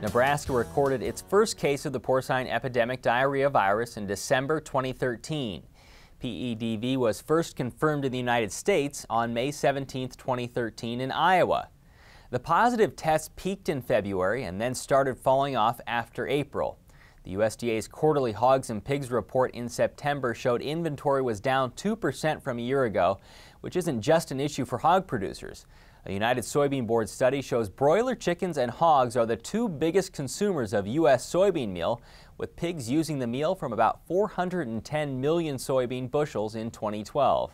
Nebraska recorded its first case of the porcine epidemic diarrhea virus in December 2013. PEDv was first confirmed in the United States on May 17, 2013 in Iowa. The positive tests peaked in February and then started falling off after April. The USDA's quarterly hogs and pigs report in September showed inventory was down 2% from a year ago, which isn't just an issue for hog producers. A United Soybean Board study shows broiler chickens and hogs are the two biggest consumers of U.S. soybean meal, with pigs using the meal from about 410 million soybean bushels in 2012.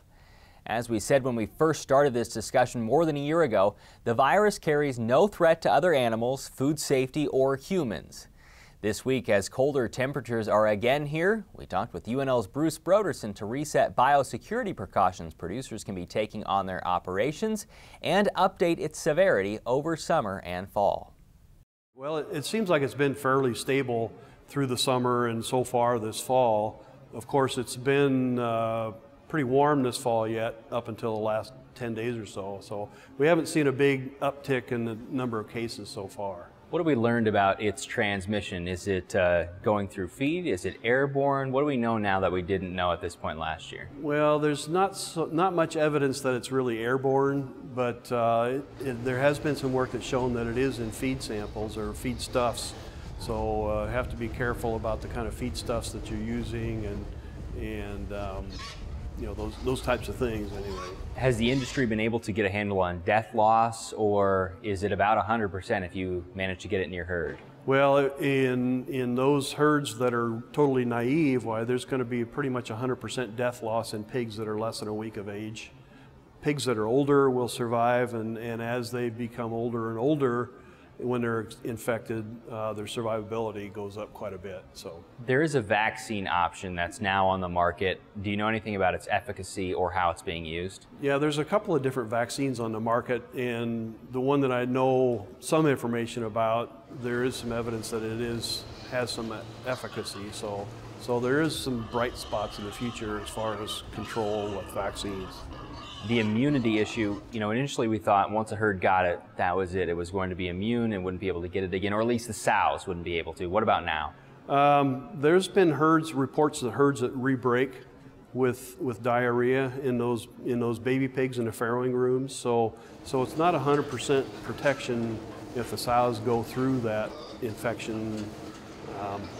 As we said when we first started this discussion more than a year ago, the virus carries no threat to other animals, food safety, or humans. This week, as colder temperatures are again here, we talked with UNL's Bruce Brodersen to reset biosecurity precautions producers can be taking on their operations and update its severity over summer and fall. Well, it seems like it's been fairly stable through the summer and so far this fall. Of course, it's been pretty warm this fall yet, up until the last 10 days or so. So we haven't seen a big uptick in the number of cases so far. What have we learned about its transmission? Is it going through feed? Is it airborne? What do we know now that we didn't know at this point last year? Well, there's not much evidence that it's really airborne, but there has been some work that's shown that it is in feed samples or feed stuffs. So have to be careful about the kind of feed stuffs that you're using and you know, those types of things anyway. Has the industry been able to get a handle on death loss, or is it about 100% if you manage to get it in your herd? Well, in those herds that are totally naive, why there's going to be pretty much 100% death loss in pigs that are less than a week of age. Pigs that are older will survive, and as they become older and older, when they're infected, their survivability goes up quite a bit. So there is a vaccine option that's now on the market. Do you know anything about its efficacy or how it's being used? Yeah, there's a couple of different vaccines on the market, and the one that I know some information about, there is some evidence that it has some efficacy. So there is some bright spots in the future as far as control with vaccines. The immunity issue, you know, initially we thought once a herd got it, that was it. It was going to be immune and wouldn't be able to get it again, or at least the sows wouldn't be able to. What about now? There's been reports of herds that re-break with diarrhea in those baby pigs in the farrowing rooms. So it's not 100% protection if the sows go through that infection.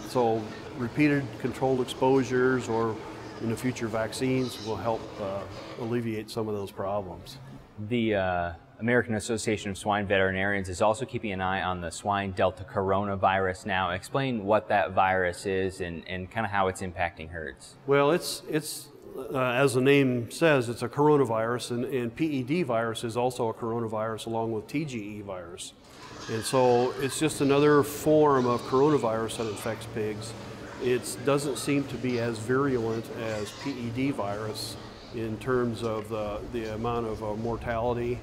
So repeated controlled exposures or in the future vaccines will help alleviate some of those problems. The American Association of Swine Veterinarians is also keeping an eye on the swine Delta coronavirus now. Explain what that virus is and kind of how it's impacting herds. Well, it's as the name says, it's a coronavirus, and PED virus is also a coronavirus along with TGE virus. And so it's just another form of coronavirus that infects pigs. It doesn't seem to be as virulent as PED virus in terms of the amount of mortality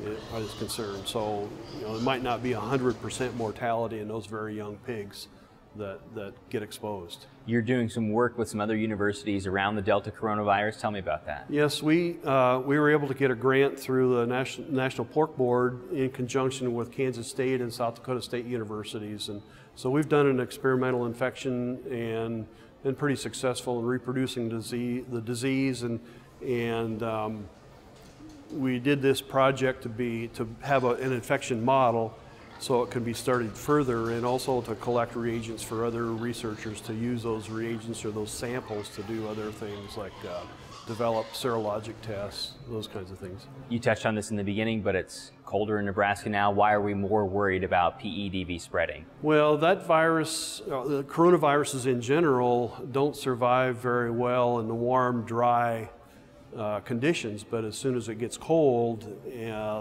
is concerned. So, you know, it might not be 100% mortality in those very young pigs that get exposed. You're doing some work with some other universities around the Delta coronavirus. Tell me about that. Yes, we were able to get a grant through the National Pork Board in conjunction with Kansas State and South Dakota State universities. And so we've done an experimental infection and been pretty successful in reproducing the disease. And we did this project to have an infection model so it can be studied further, and also to collect reagents for other researchers to use those reagents or those samples to do other things like develop serologic tests, those kinds of things. You touched on this in the beginning, but it's colder in Nebraska now. Why are we more worried about PEDv spreading? Well, that virus, the coronaviruses in general, don't survive very well in the warm, dry conditions, but as soon as it gets cold,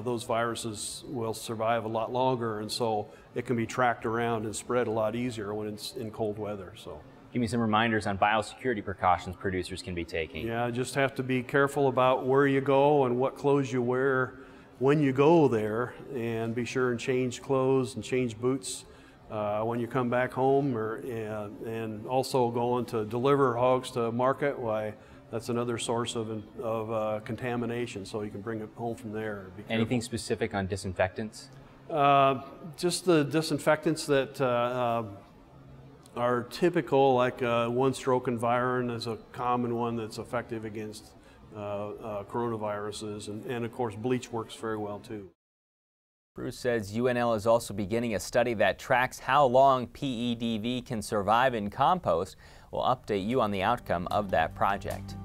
those viruses will survive a lot longer, and so it can be tracked around and spread a lot easier when it's in cold weather. So, give me some reminders on biosecurity precautions producers can be taking. Yeah, just have to be careful about where you go and what clothes you wear when you go there, and be sure and change clothes and change boots when you come back home, and also going to deliver hogs to market. Why, that's another source of contamination, so you can bring it home from there. Anything specific on disinfectants? Just the disinfectants that are typical, like one-stroke environ is a common one that's effective against coronaviruses, and of course bleach works very well too. Bruce says UNL is also beginning a study that tracks how long PEDv can survive in compost. We'll update you on the outcome of that project.